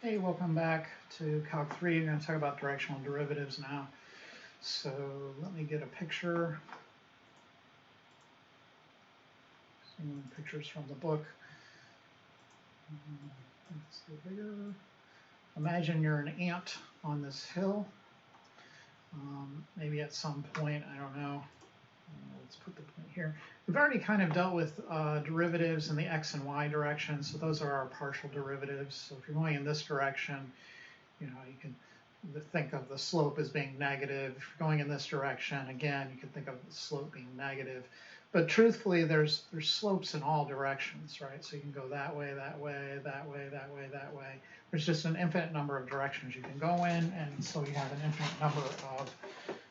Hey, welcome back to Calc 3. We're going to talk about directional derivatives now. So let me get a picture. Some pictures from the book. Let's go bigger. Imagine you're an ant on this hill. Maybe at some point, I don't know. Let's put the point here. We've already kind of dealt with derivatives in the x and y direction, so those are our partial derivatives. So if you're going in this direction, you can think of the slope as being negative. If you're going in this direction, again, you can think of the slope being negative. But truthfully, there's slopes in all directions, right? So you can go that way, that way, that way, that way, that way. There's just an infinite number of directions you can go in, and so you have an infinite number of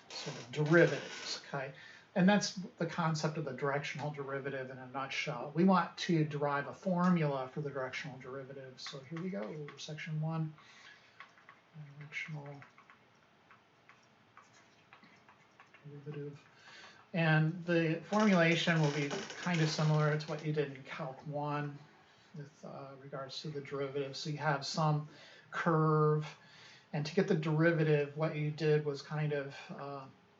sort of derivatives, okay? And that's the concept of the directional derivative in a nutshell. We want to derive a formula for the directional derivative. So here we go, section 1. Directional derivative. And the formulation will be kind of similar to what you did in Calc 1 with regards to the derivative. So you have some curve, and to get the derivative, what you did was kind of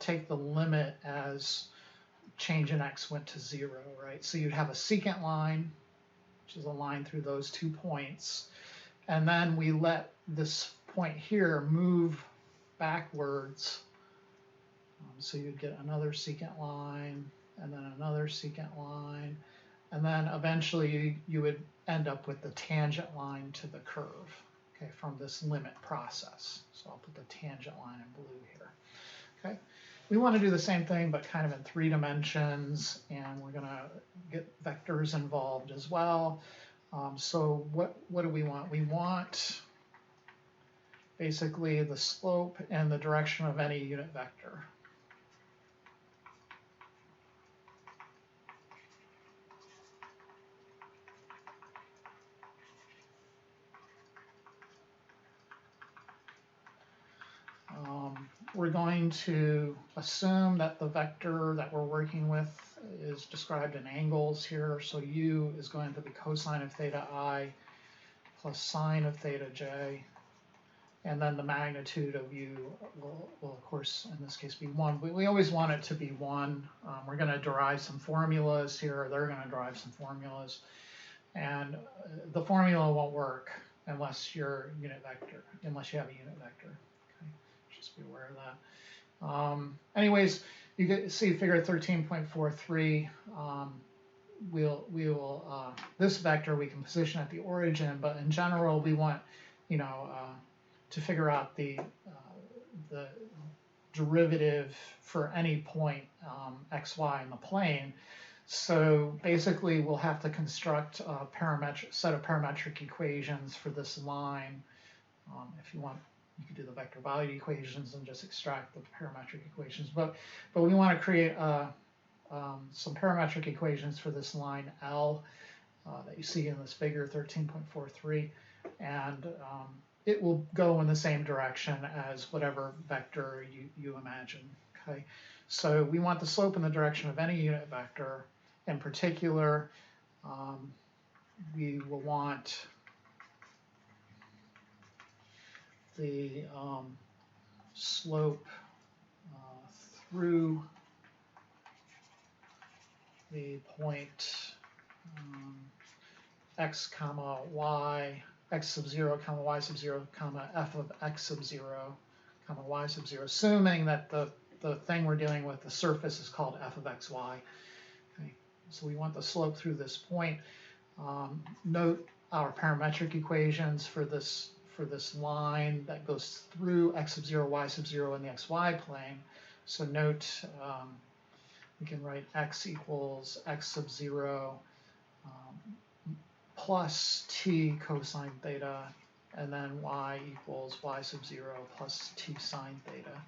take the limit as change in x went to 0, right? So you'd have a secant line, which is a line through those 2 points, and then we let this point here move backwards. So you'd get another secant line, and then another secant line, and then eventually you would end up with the tangent line to the curve, okay, from this limit process. So I'll put the tangent line in blue here, okay? We want to do the same thing, but kind of in 3 dimensions, and we're going to get vectors involved as well. So what do we want? We want basically the slope and the direction of any unit vector. We're going to assume that the vector that we're working with is described in angles here. So u is going to be cosine of theta I plus sine of theta j. And then the magnitude of u will of course, in this case, be 1. We always want it to be 1. We're going to derive some formulas here. They're going to derive some formulas. And the formula won't work unless you're unit vector, unless you have a unit vector. Okay? Just be aware of that. Anyways, you get see figure 13.43. This vector we can position at the origin, but in general we want, to figure out the derivative for any point x, y in the plane. So basically we'll have to construct a set of parametric equations for this line. If you want, you could do the vector valued equations and just extract the parametric equations. But we want to create some parametric equations for this line L that you see in this figure 13.43, and it will go in the same direction as whatever vector you imagine. Okay, so we want the slope in the direction of any unit vector. In particular, we will want the slope through the point x comma y, x sub 0 comma y sub 0 comma f of x sub 0 comma y sub 0, assuming that the thing we're dealing with, the surface, is called f of xy. Okay, so we want the slope through this point. Note our parametric equations for this line that goes through x sub 0, y sub 0 in the xy plane. So note we can write x equals x sub 0 plus t cosine theta, and then y equals y sub 0 plus t sine theta.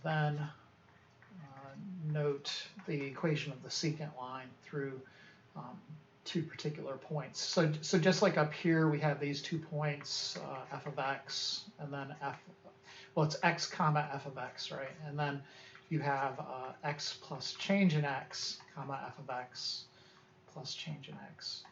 Then note the equation of the secant line through 2 particular points. So just like up here, we have these 2 points, f of x, and then it's x comma f of x, right? And then you have x plus change in x comma f of x plus change in x.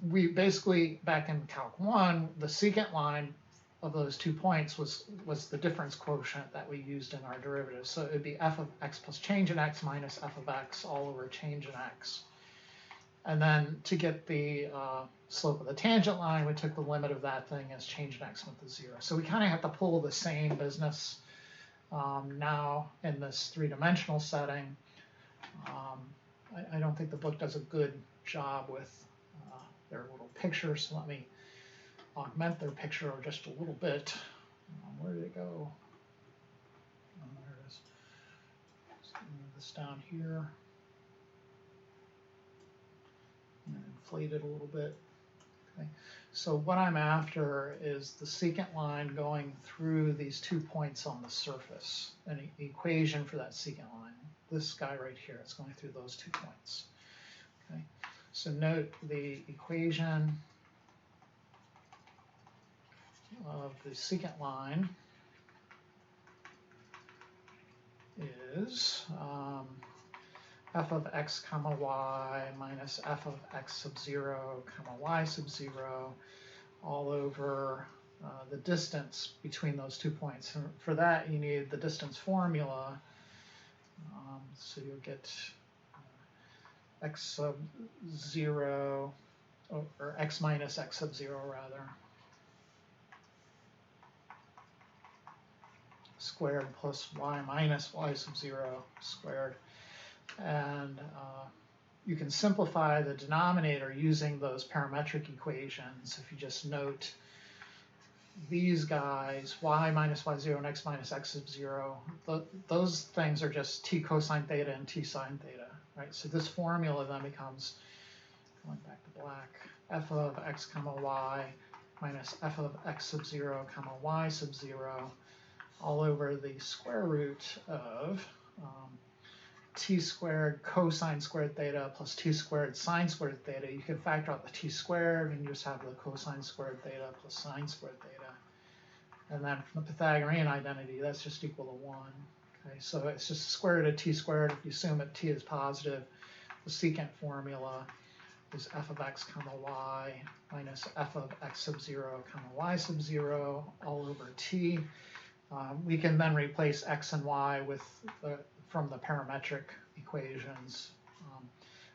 We basically, back in Calc 1, the secant line of those 2 points was the difference quotient that we used in our derivative. So it would be f of x plus change in x minus f of x all over change in x. And then to get the slope of the tangent line, we took the limit of that thing as change in x went to 0. So we kind of have to pull the same business now in this three-dimensional setting. I don't think the book does a good job with their little pictures, so let me augment their picture just a little bit. Where did it go? Oh, there it is. Let's move this down here and inflate it a little bit. Okay. So what I'm after is the secant line going through these 2 points on the surface, an equation for that secant line. This guy right here, it's going through those 2 points. Okay. So note the equation of the secant line is f of x comma y minus f of x sub 0 comma y sub 0 all over the distance between those 2 points. And for that, you need the distance formula. So you'll get x sub 0, or x minus x sub 0 rather, squared plus y minus y sub 0 squared. And you can simplify the denominator using those parametric equations. If you just note these guys, y minus y0 and x minus x sub 0, those things are just t cosine theta and t sine theta, right? So this formula then becomes, going back to black, f of x comma y minus f of x sub 0 comma y sub 0 all over the square root of t squared cosine squared theta plus t squared sine squared theta. You can factor out the t squared and you just have the cosine squared theta plus sine squared theta. And then from the Pythagorean identity, that's just equal to 1. Okay, so it's just square root of t squared. If you assume that t is positive, the secant formula is f of x comma y minus f of x sub 0 comma y sub 0 all over t. We can then replace x and y with from the parametric equations.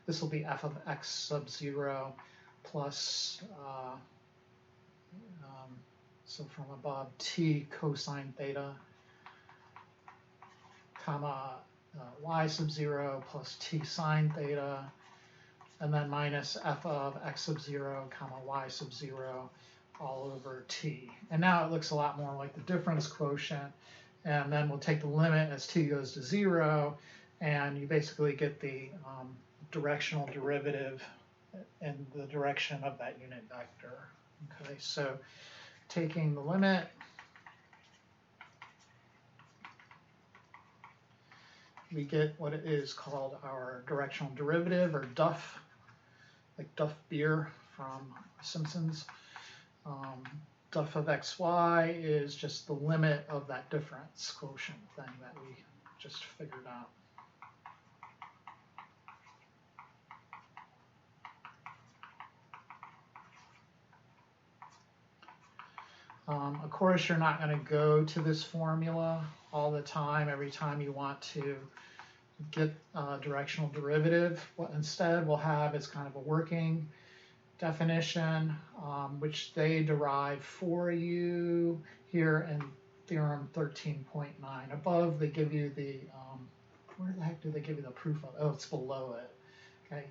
This will be f of x sub 0 plus, so from above, t cosine theta, comma y sub 0 plus t sine theta, and then minus f of x sub 0 comma y sub 0 all over t. And now it looks a lot more like the difference quotient. And then we'll take the limit as t goes to 0, and you basically get the directional derivative in the direction of that unit vector. Okay, so taking the limit, we get what it is called our directional derivative, or Duff, like Duff beer from Simpsons. Duff of xy is just the limit of that difference quotient thing that we just figured out. Of course, you're not going to go to this formula all the time, every time you want to get a directional derivative. What instead we'll have is kind of a working definition, which they derive for you here in theorem 13.9. Above, they give you the, where the heck do they give you the proof of? Oh, it's below it. Okay,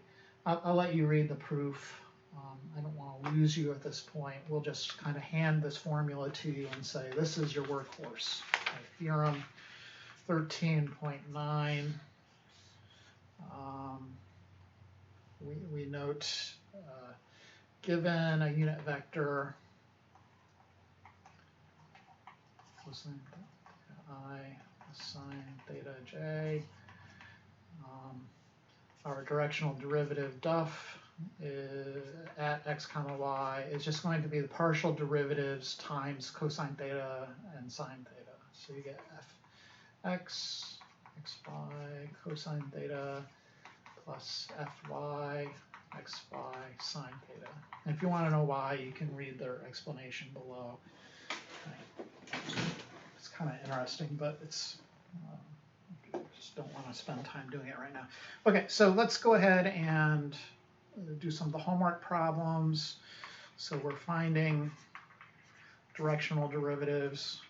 I'll let you read the proof. I don't want to lose you at this point. We'll just kind of hand this formula to you and say, this is your workhorse. Okay, theorem 13.9. We note, given a unit vector, cosine I sine theta j, our directional derivative Duff is at x comma y is just going to be the partial derivatives times cosine theta and sine theta. So you get f x, xy, cosine theta plus fy xy sine theta. And if you want to know why, you can read their explanation below. It's kind of interesting, but it's just don't want to spend time doing it right now. Okay, so let's go ahead and do some of the homework problems. So we're finding directional derivatives.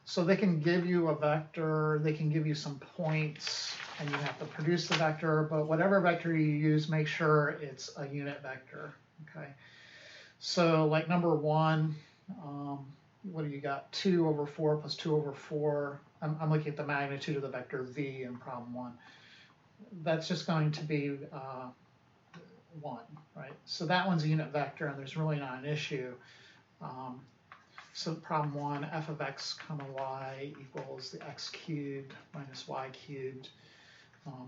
So they can give you a vector, they can give you some points, and you have to produce the vector, but whatever vector you use, make sure it's a unit vector, okay? So like number 1, what do you got? 2 over 4 plus 2 over 4. I'm looking at the magnitude of the vector v in problem 1. That's just going to be 1, right? So that one's a unit vector, and there's really not an issue. So problem 1, f of x comma y equals the x cubed minus y cubed.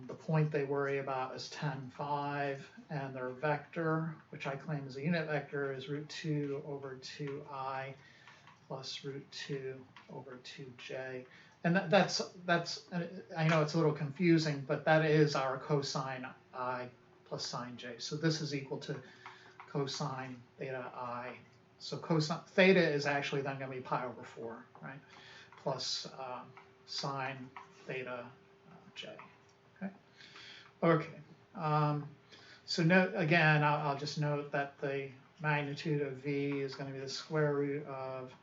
The point they worry about is 10, 5, and their vector, which I claim is a unit vector, is root 2 over 2i plus root 2 over 2j. And that's I know it's a little confusing, but that is our cosine I plus sine j. So this is equal to cosine theta I. So cosine theta is actually then going to be pi over 4, right? Plus sine theta j. Okay. So note again, I'll just note that the magnitude of v is going to be the square root of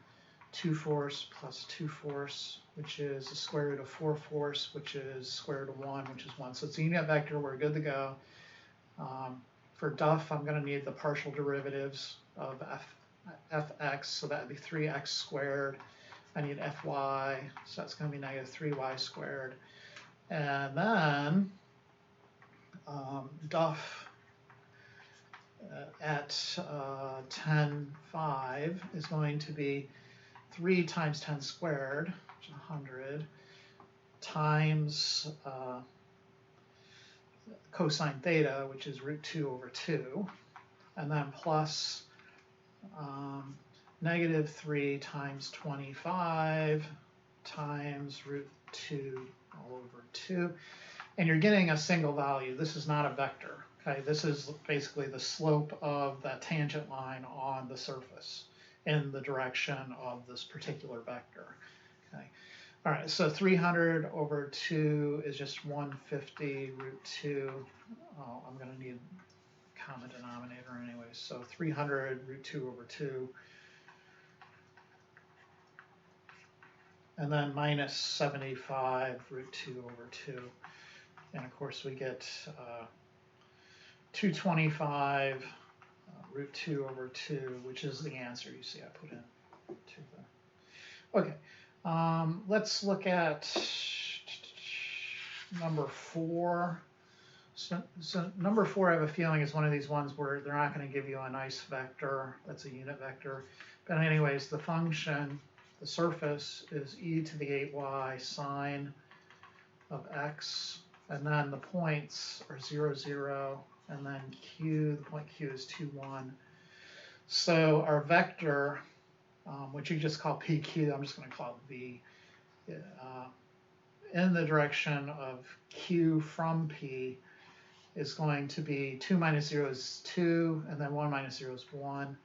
2 force plus 2 force, which is the square root of 4 force, which is square root of 1, which is 1. So it's a unit vector. We're good to go. For Duff, I'm going to need the partial derivatives of fx, so that would be 3x squared. I need fy, so that's going to be negative 3y squared. And then Duff at 10, 5 is going to be 3 times 10 squared, which is 100, times cosine theta, which is root 2 over 2, and then plus negative 3 times 25 times root 2 all over 2. And you're getting a single value. This is not a vector. Okay, this is basically the slope of that tangent line on the surface in the direction of this particular vector. Okay. All right, so 300 over 2 is just 150 root 2. Oh, I'm going to need common denominator anyway. So 300 root 2 over 2. And then minus 75 root 2 over 2. And of course we get 225 root 2 over 2, which is the answer you see I put in. Okay, let's look at number 4. So number 4, I have a feeling, is one of these ones where they're not going to give you a nice vector. That's a unit vector. But anyways, the function, the surface, is e to the 8y sine of x. And then the points are 0, 0, and then q, the point q is 2, 1. So our vector, which you just call pq, I'm just going to call it v, in the direction of q from p is going to be 2 minus 0 is 2, and then 1 minus 0 is 1.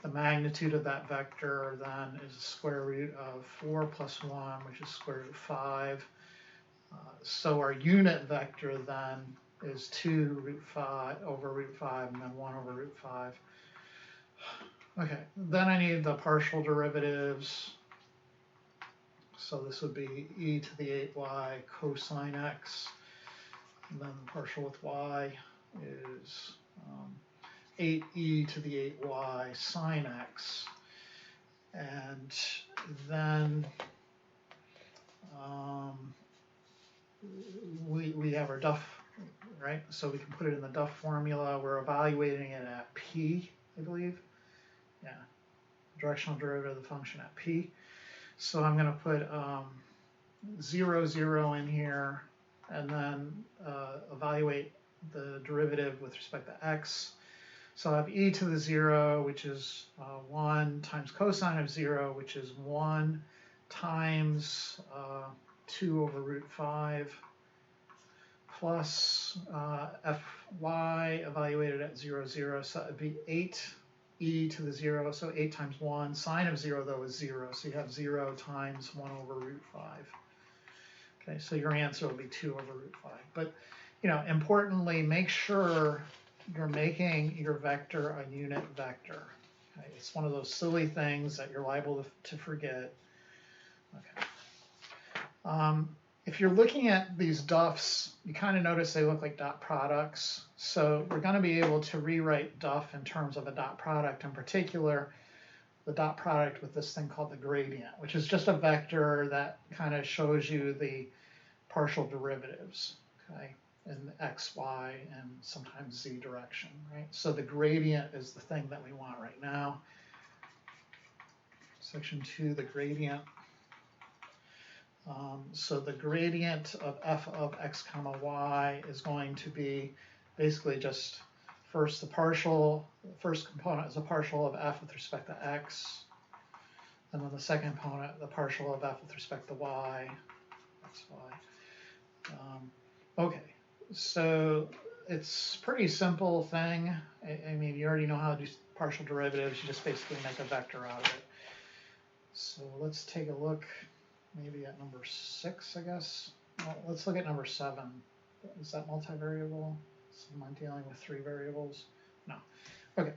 The magnitude of that vector then is the square root of 4 plus 1, which is square root of 5. So our unit vector then is 2 root 5 over root 5, and then 1 over root 5. Okay, then I need the partial derivatives. So this would be e to the 8y cosine x, and then the partial with y is 8e to the 8y sine x. And then we have our Duff, right? So we can put it in the Duff formula. We're evaluating it at p, I believe. Yeah, directional derivative of the function at p. So I'm going to put 0, 0 in here, and then evaluate the derivative with respect to x. So I have e to the 0, which is 1, times cosine of 0, which is 1, times 2 over root 5 plus fy evaluated at 0, 0, so that would be 8e to the 0, so 8 times 1. Sine of 0, though, is 0, so you have 0 times 1 over root 5. Okay, so your answer will be 2 over root 5. But, you know, importantly, make sure you're making your vector a unit vector. Okay, it's one of those silly things that you're liable to forget. Okay. If you're looking at these duffs, you kind of notice they look like dot products. So we're going to be able to rewrite duff in terms of a dot product, in particular, the dot product with this thing called the gradient, which is just a vector that kind of shows you the partial derivatives, okay, in x, y, and sometimes z direction, right? So the gradient is the thing that we want right now. Section 2, the gradient. So the gradient of f of x comma y is going to be basically just first the first component is a partial of f with respect to x, and then the second component, the partial of f with respect to y, x, y. Okay, so it's a pretty simple thing. I mean, you already know how to do partial derivatives. You just basically make a vector out of it. So let's take a look maybe at number 6, I guess. Well, let's look at number 7. Is that multivariable? So am I dealing with 3 variables? No. Okay,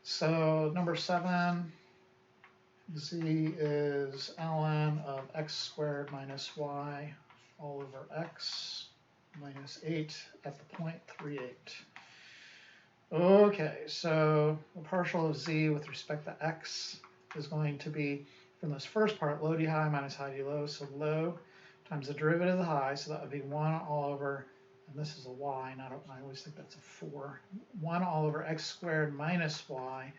so number 7, z is ln of x squared minus y all over x minus 8 at the point 3, 8. Okay, so the partial of z with respect to x is going to be, from this first part, low d high minus high d low, so low times the derivative of the high, so that would be 1 all over, and this is a y, I always think that's a 4, 1 all over x squared minus y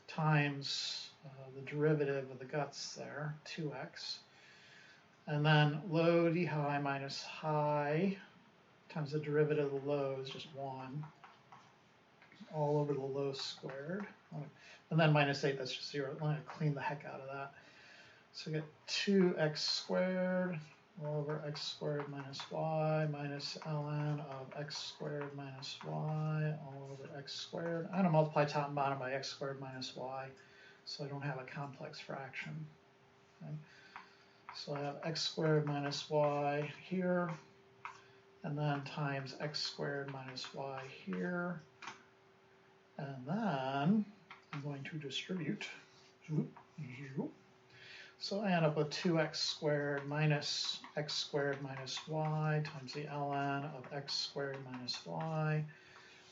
times the derivative of the guts there, 2x, and then low d high minus high times the derivative of the low is just 1 all over the low squared, and then minus 8, that's just 0. I'm going to clean the heck out of that. So we get 2x squared all over x squared minus y minus ln of x squared minus y all over x squared. I'm going to multiply top and bottom by x squared minus y, so I don't have a complex fraction. Okay. So I have x squared minus y here, and then times x squared minus y here, and then I'm going to distribute. So I end up with 2x squared minus x squared minus y times the ln of x squared minus y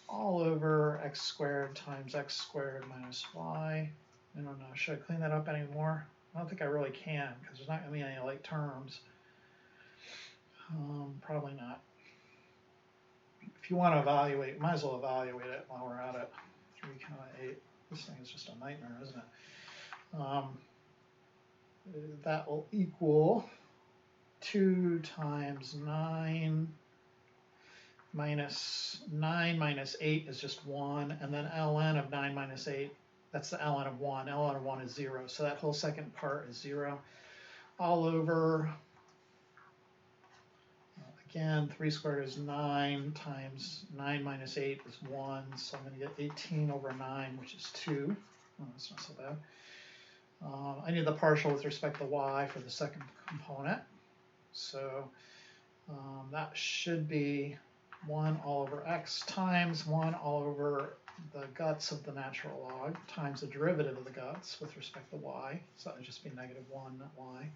all over x squared times x squared minus y. I don't know, should I clean that up anymore? I don't think I really can, because there's not going to be any like terms. Probably not. If you want to evaluate, might as well evaluate it while we're at it. 3, 8. This thing is just a nightmare, isn't it? That will equal 2 times 9 minus 8 is just 1, and then ln of 9 minus 8, that's the ln of 1. ln of 1 is 0, so that whole second part is 0. All over, again, 3 squared is 9 times 9 minus 8 is 1, so I'm going to get 18 over 9, which is 2. Oh, that's not so bad. I need the partial with respect to y for the second component. So that should be 1 all over x times 1 all over the guts of the natural log times the derivative of the guts with respect to y. So that would just be negative 1, not y.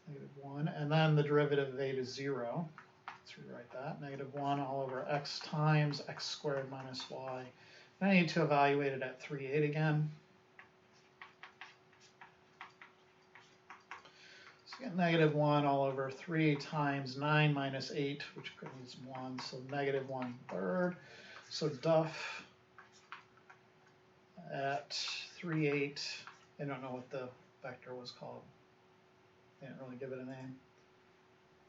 Negative 1. And then the derivative of 8 is 0. Let's rewrite that. Negative 1 all over x times x squared minus y. I need to evaluate it at 3, 8 again. So you get negative 1 all over 3 times 9 minus 8, which is 1, so negative 1/3. So duff at 3, 8. I don't know what the vector was called. I didn't really give it a name.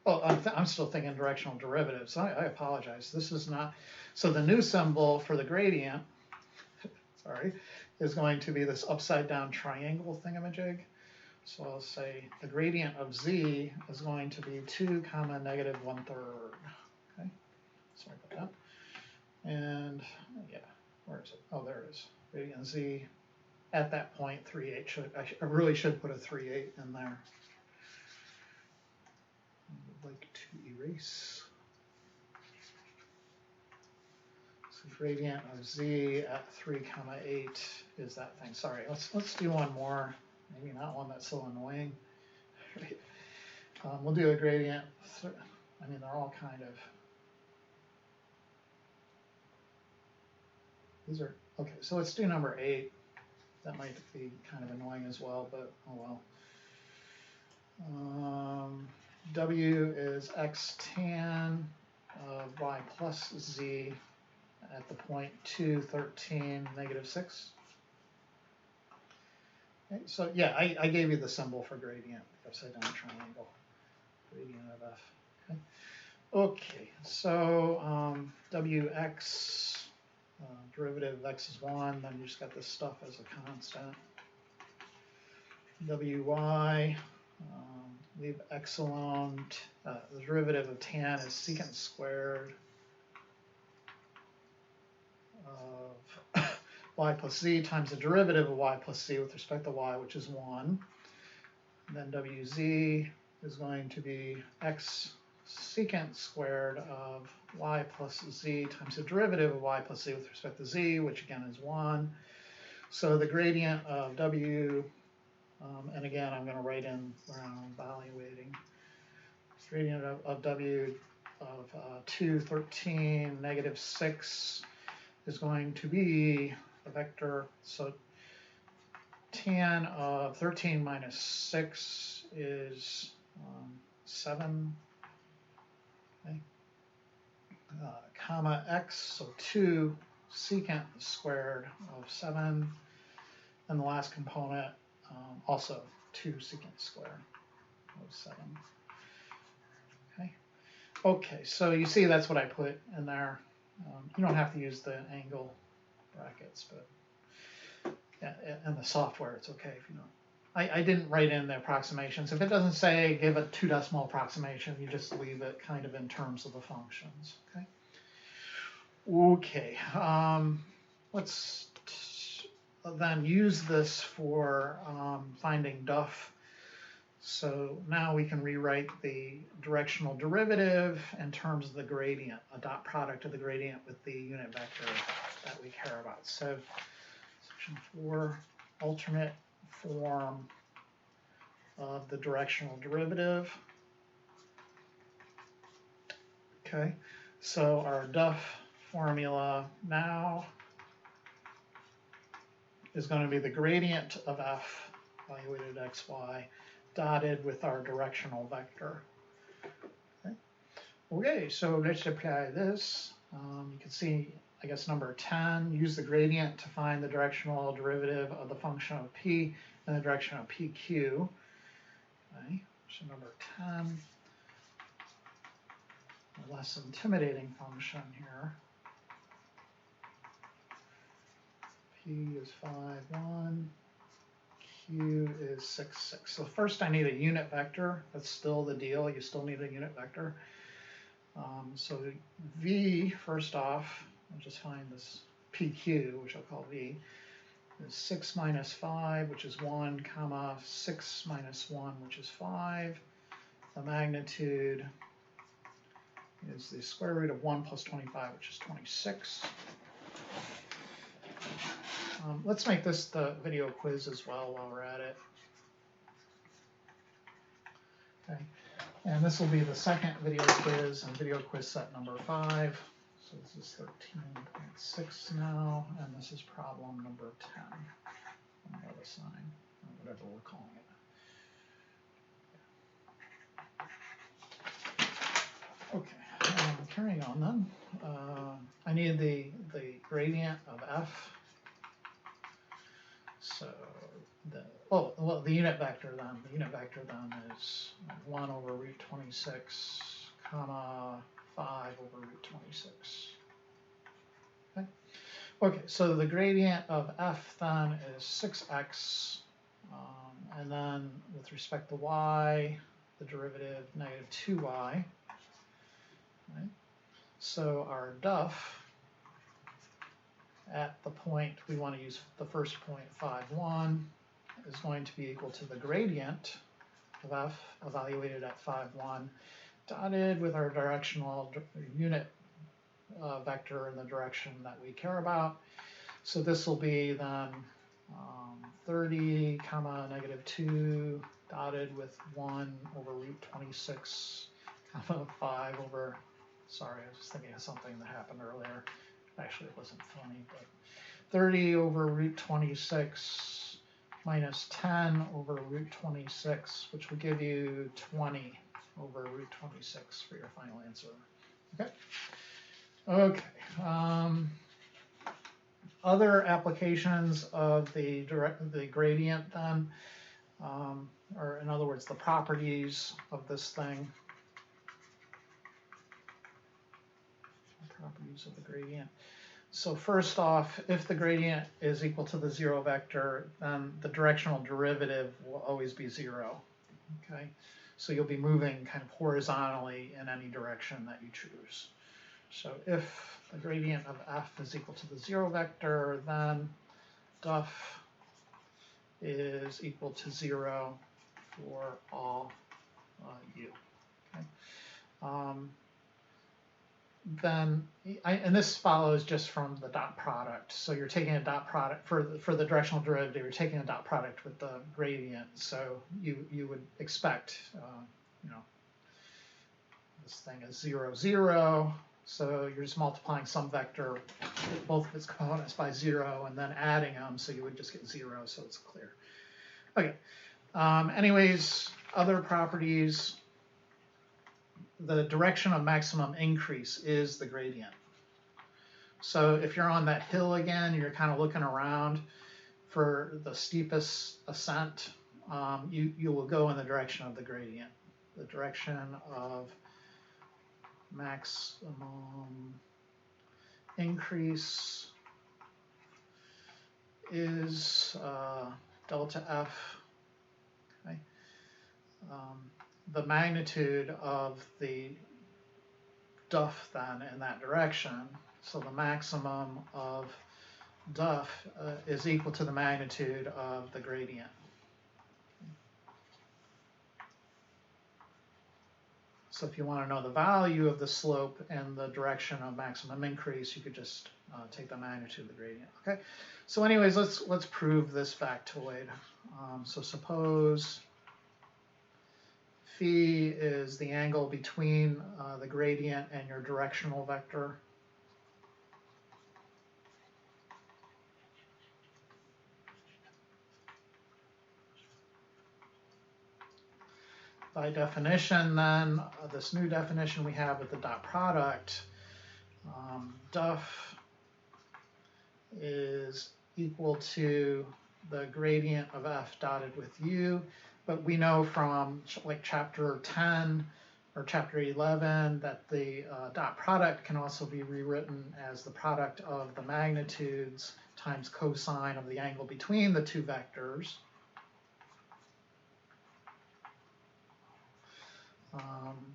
Oh, I'm still thinking directional derivatives. I apologize. This is not. So the new symbol for the gradient, sorry, is going to be this upside down triangle thingamajig. So I'll say the gradient of z is going to be 2 comma negative 1/3. Okay, sorry about that. And yeah, where is it? Oh, there it is. Gradient z at that point 3/8 should I really should put a 3/8 in there. I would like to erase. So gradient of z at 3 comma 8 is that thing. Sorry, let's do one more. Maybe not one that's so annoying. Right. We'll do a gradient. I mean, they're all kind of. These are okay. So let's do number 8. That might be kind of annoying as well, but oh well. W is x tan of y plus z at the point 2, 13, negative 6. Okay, so yeah, I gave you the symbol for gradient, upside down triangle, gradient of f. Okay, so wx, derivative of x is 1, then you just got this stuff as a constant. Wy, leave x alone, the derivative of tan is secant squared of y plus z times the derivative of y plus z with respect to y, which is 1. And then wz is going to be x secant squared of y plus z times the derivative of y plus z with respect to z, which again is 1. So the gradient of w, and again I'm going to write in where I'm evaluating, gradient of w of 2, 13, negative 6 is going to be the vector, so tan of 13 minus 6 is 7, okay. Comma x, so 2 secant squared of 7, and the last component also 2 secant squared of 7. Okay. Okay, so you see that's what I put in there. You don't have to use the angle brackets, but yeah, in the software it's okay if you don't. I didn't write in the approximations. If it doesn't say give a 2 decimal approximation, you just leave it kind of in terms of the functions. Okay. Okay. Let's then use this for finding duff. So now we can rewrite the directional derivative in terms of the gradient, a dot product of the gradient with the unit vector that we care about. So section 4, alternate form of the directional derivative. Okay, so our duff formula now is going to be the gradient of f evaluated xy dotted with our directional vector. Okay, okay, so let's apply this. You can see, I guess, number 10, use the gradient to find the directional derivative of the function of p in the direction of pq. Okay, so number 10, a less intimidating function here. P is 5, 1. Q is 6, 6. So first I need a unit vector. That's still the deal. You still need a unit vector. So V, first off, I'll just find this PQ, which I'll call V, is 6 minus 5, which is 1, comma, 6 minus 1, which is 5. The magnitude is the square root of 1 plus 25, which is 26. Let's make this the video quiz as well while we're at it. Okay, and this will be the second video quiz and video quiz set number 5. So this is 13.6 now, and this is problem number 10 on the other side, or whatever we're calling it. Okay, carrying on then. I need the gradient of f. So the unit vector then. The unit vector then is 1 over root 26, comma 5 over root 26. Okay. Okay, so the gradient of f then is 6x, And then with respect to y, the derivative negative 2y. Right? So our duff at the point, we want to use the first point, 5, 1, is going to be equal to the gradient of f evaluated at 5, 1, dotted with our directional unit vector in the direction that we care about. So this will be then 30 comma negative 2 dotted with 1 over root 26 comma 5 over, sorry, I was just thinking of something that happened earlier. Actually, it wasn't funny, but 30 over root 26 minus 10 over root 26, which will give you 20 over root 26 for your final answer. Okay. Okay. Other applications of the gradient then, or in other words, the properties of this thing. The properties of the gradient. So first off, if the gradient is equal to the 0 vector, then the directional derivative will always be 0. Okay, so you'll be moving kind of horizontally in any direction that you choose. So if the gradient of f is equal to the 0 vector, then duff is equal to 0 for all u. Okay. Then, and this follows just from the dot product. So you're taking a dot product for the directional derivative. You're taking a dot product with the gradient. So you would expect, you know, this thing is 0, 0. So you're just multiplying some vector, both of its components by 0, and then adding them. So you would just get 0. So it's clear. Okay. Anyways, other properties. The direction of maximum increase is the gradient. So if you're on that hill again, you're kind of looking around for the steepest ascent, you will go in the direction of the gradient. The direction of maximum increase is delta f. Okay. The magnitude of the duff then in that direction, so the maximum of duff is equal to the magnitude of the gradient. So if you want to know the value of the slope and the direction of maximum increase, you could just take the magnitude of the gradient. Okay. So anyways, let's prove this factoid. So suppose phi is the angle between the gradient and your directional vector. By definition, then, this new definition we have with the dot product, duff is equal to the gradient of f dotted with u. But we know from like chapter 10 or chapter 11 that the dot product can also be rewritten as the product of the magnitudes times cosine of the angle between the two vectors.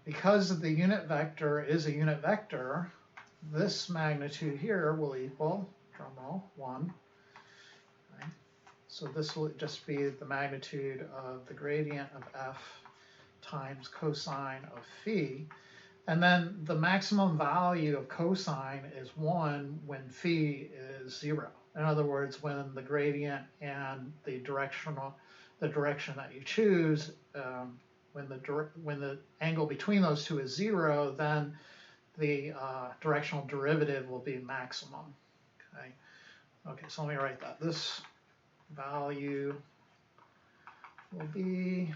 Because the unit vector is a unit vector, this magnitude here will equal, drumroll, 1. Okay. So this will just be the magnitude of the gradient of f times cosine of phi. And then the maximum value of cosine is 1 when phi is 0. In other words, when the gradient and the direction that you choose, when the angle between those two is 0, then the directional derivative will be maximum. Okay. Okay, so let me write that. This value will be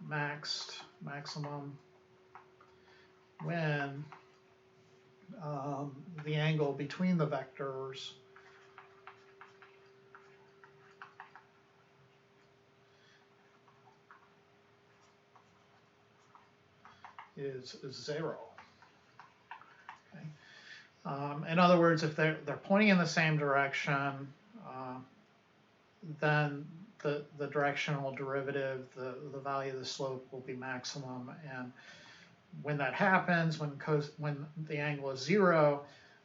maximum when the angle between the vectors is 0. Okay. In other words, if they're pointing in the same direction, then the directional derivative, the value of the slope will be maximum. And when that happens, when the angle is 0,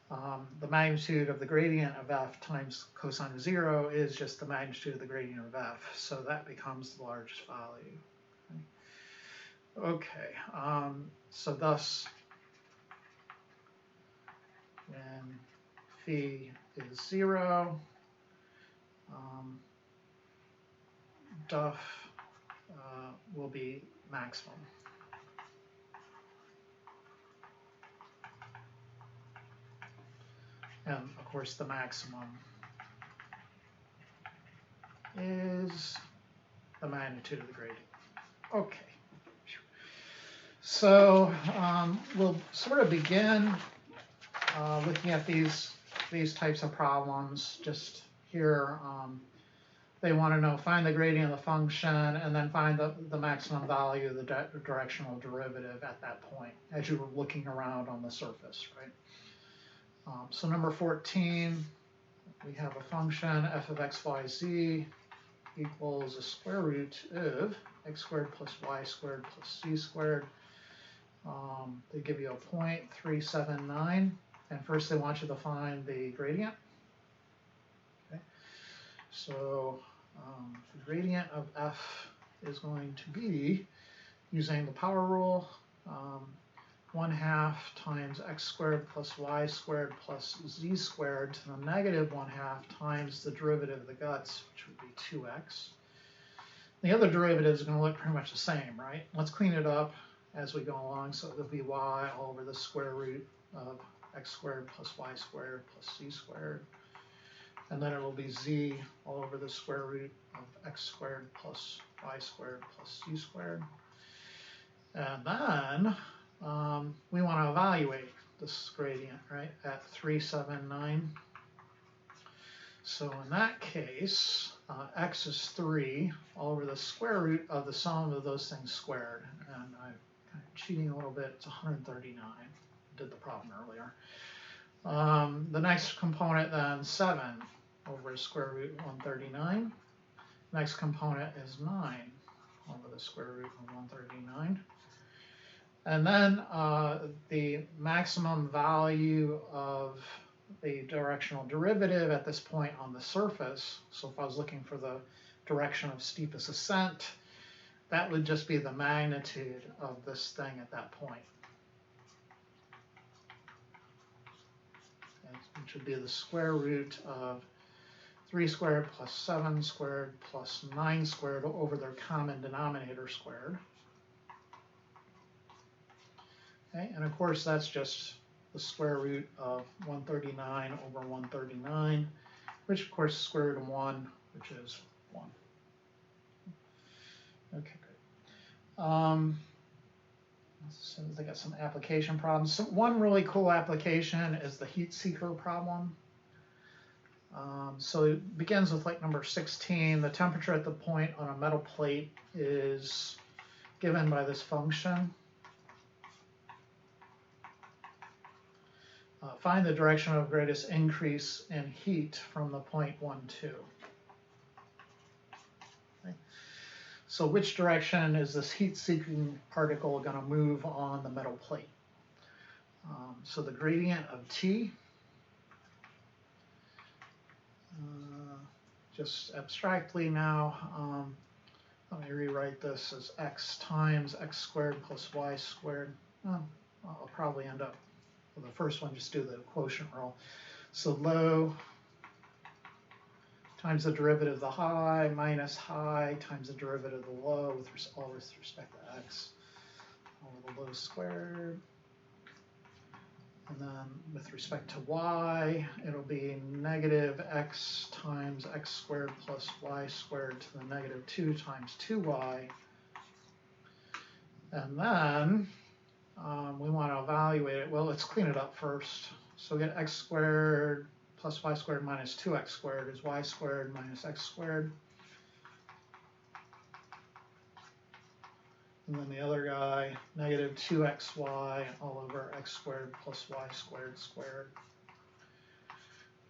the magnitude of the gradient of f times cosine of 0 is just the magnitude of the gradient of f. So that becomes the largest value. Okay, so thus, when phi is 0, duff will be maximum. And of course, the maximum is the magnitude of the gradient. Okay. So we'll sort of begin looking at these types of problems. Just here, they want to know, find the gradient of the function and then find the maximum value of the directional derivative at that point as you were looking around on the surface, right? So number 14, we have a function f of x, y, z equals the square root of x squared plus y squared plus z squared. They give you a 0.379, and first they want you to find the gradient. Okay. So the gradient of f is going to be, using the power rule, 1/2 times x squared plus y squared plus z squared to the negative 1/2 times the derivative of the guts, which would be 2x. The other derivative is going to look pretty much the same, right? Let's clean it up as we go along. So it'll be y all over the square root of x squared plus y squared plus z squared. And then it will be z all over the square root of x squared plus y squared plus z squared. And then we want to evaluate this gradient, right, at 379. So in that case, x is 3 all over the square root of the sum of those things squared. And I'm kind of cheating a little bit. It's 139. Did the problem earlier. The next component then, 7 over the square root of 139. Next component is 9 over the square root of 139. And then the maximum value of the directional derivative at this point on the surface, so if I was looking for the direction of steepest ascent, that would just be the magnitude of this thing at that point. Okay, which would be the square root of 3 squared plus 7 squared plus 9 squared over their common denominator squared. Okay, and of course that's just the square root of 139 over 139, which of course is square root of 1, which is 1. Okay, great. So they got some application problems. So one really cool application is the Heatseeker problem. So it begins with like number 16. The temperature at the point on a metal plate is given by this function. Find the direction of greatest increase in heat from the point 1, 2. Okay. So which direction is this heat-seeking particle going to move on the metal plate? So the gradient of T, just abstractly now, let me rewrite this as x times x squared plus y squared. I'll probably end up, for the first one, just do the quotient rule. So low times the derivative of the high minus high times the derivative of the low with respect to x over the low squared. And then with respect to y, it'll be negative x times x squared plus y squared to the negative 2 times 2y. And then we want to evaluate it. Well, let's clean it up first. So we get x squared plus y squared minus 2x squared is y squared minus x squared. And then the other guy, negative 2xy all over x squared plus y squared squared.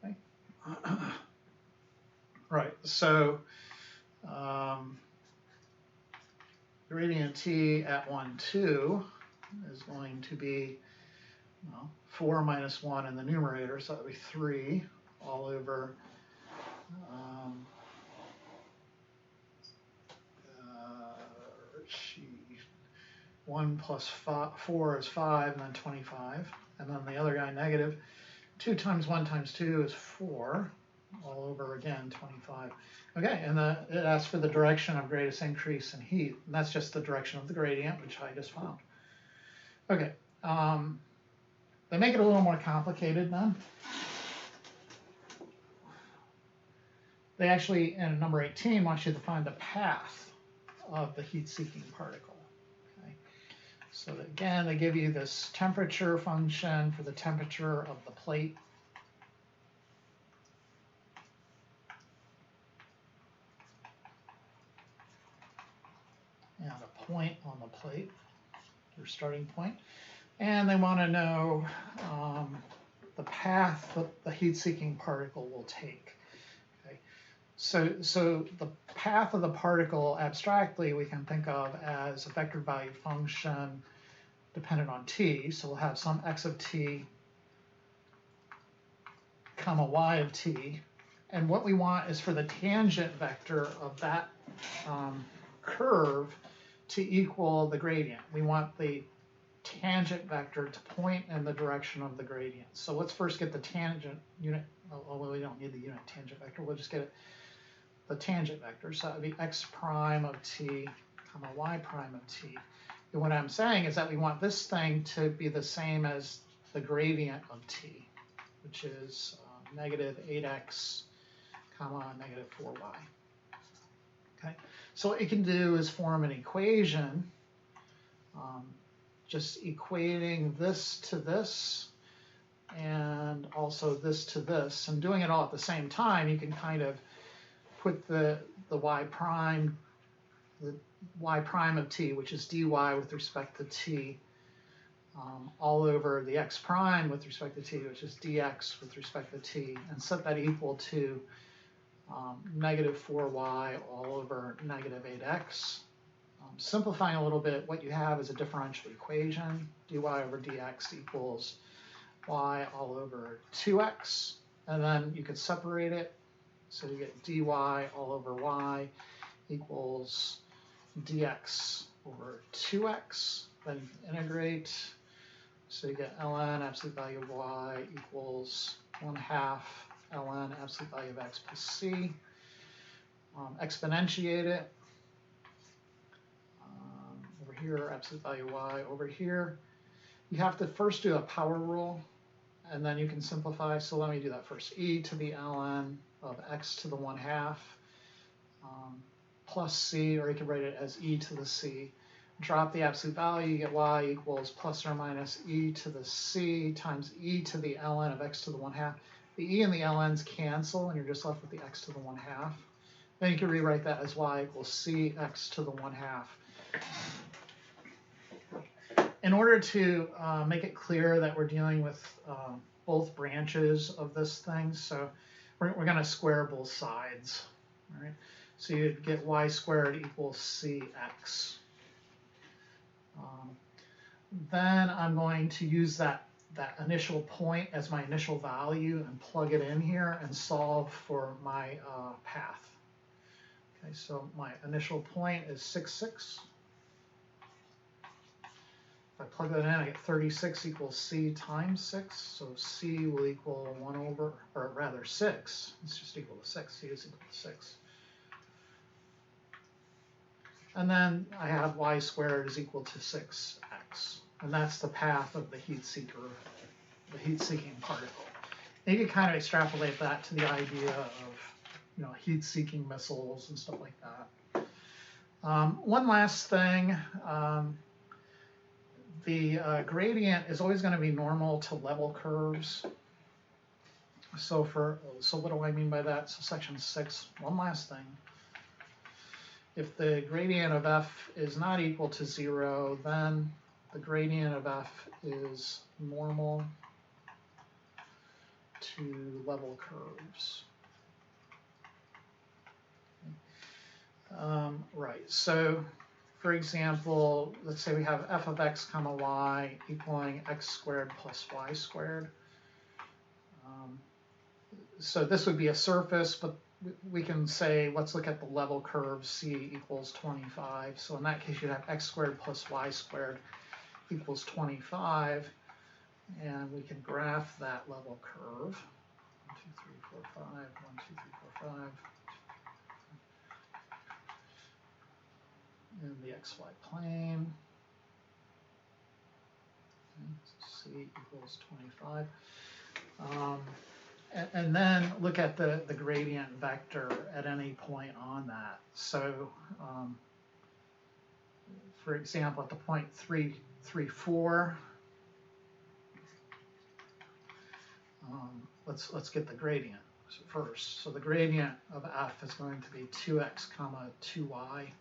Okay. Right, so Gradient T at 1, 2 is going to be 4 minus 1 in the numerator, so that would be 3 all over 1 plus 4 is 5, and then 25. And then the other guy, negative 2 times 1 times 2 is 4, all over again 25. Okay, and it asks for the direction of greatest increase in heat, and that's just the direction of the gradient, which I just found. Okay, they make it a little more complicated then. They actually, in number 18, want you to find the path of the heat-seeking particle. Okay. So again, they give you this temperature function for the temperature of the plate. And a point on the plate, your starting point. And they want to know the path that the heat-seeking particle will take. Okay. So the path of the particle, abstractly, we can think of as a vector value function dependent on t. So we'll have some x of t, comma y of t. And what we want is for the tangent vector of that curve to equal the gradient. We want the tangent vector to point in the direction of the gradient. So let's first get the tangent unit, although we don't need the unit tangent vector, we'll just get the tangent vector. So that would be x prime of t, comma y prime of t. And what I'm saying is that we want this thing to be the same as the gradient of t, which is negative 8x, comma negative 4y. Okay, so what you can do is form an equation, just equating this to this, and also this to this, and doing it all at the same time. You can kind of put the y prime of t, which is dy with respect to t, all over the x prime with respect to t, which is dx with respect to t, and set that equal to negative 4y all over negative 8x. Simplifying a little bit, what you have is a differential equation. Dy over dx equals y all over 2x. And then you could separate it. So you get dy all over y equals dx over 2x. Then you can integrate. So you get ln absolute value of y equals 1/2 ln absolute value of x plus c. Exponentiate it. Over here, absolute value y over here. You have to first do a power rule, and then you can simplify. So let me do that first. E to the ln of x to the 1/2 plus c, or you can write it as e to the c. Drop the absolute value, you get y equals plus or minus e to the c times e to the ln of x to the 1/2. The e and the ln's cancel, and you're just left with the x to the 1/2. Then you can rewrite that as y equals c x to the 1/2. In order to make it clear that we're dealing with both branches of this thing, so we're going to square both sides. All right? So you'd get y squared equals cx. Then I'm going to use that initial point as my initial value and plug it in here and solve for my path. Okay, so my initial point is 6, 6. If I plug that in, I get 36 equals c times 6. So c will equal 1 over, or rather 6. It's just equal to 6. C is equal to 6. And then I have y squared is equal to 6x. And that's the path of the heat-seeker, the heat-seeking particle. And you can kind of extrapolate that to the idea of, heat-seeking missiles and stuff like that. One last thing. The gradient is always going to be normal to level curves. So what do I mean by that? So section 6, one last thing. If the gradient of f is not equal to 0, then the gradient of f is normal to level curves. Right, so for example, let's say we have f of x comma y equaling x squared plus y squared. So this would be a surface, but we can say, let's look at the level curve c equals 25. So in that case, you'd have x squared plus y squared equals 25. And we can graph that level curve. 1, 2, 3, 4, 5, 1, 2, 3, 4, 5. In the xy plane. C equals 25. And then look at the gradient vector at any point on that. So, for example, at the point 3, 3, 4, let's get the gradient first. So the gradient of f is going to be 2x comma 2y.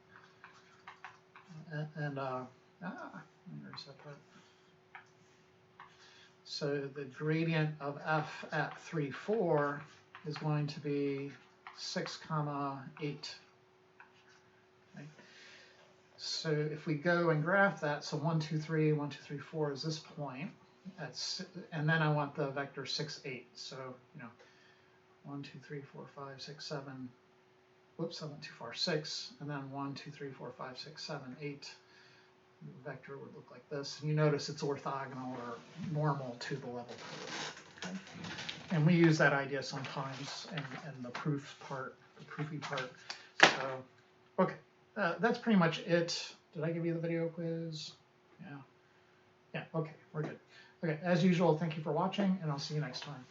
And there's that part. So the gradient of f at 3, 4 is going to be 6 comma 8. Okay. So if we go and graph that, so 1, 2, 3, 1, 2, 3, 4 is this point. And then I want the vector 6, 8. So, 1, 2, 3, 4, 5, 6, 7. Whoops, I went too far. 6, and then 1, 2, 3, 4, 5, 6, 7, 8. The vector would look like this. And you notice it's orthogonal or normal to the level curve. Okay? And we use that idea sometimes in the proof part, the proofy part. So, okay, that's pretty much it. Did I give you the video quiz? Yeah. Yeah, okay, we're good. Okay, as usual, thank you for watching, and I'll see you next time.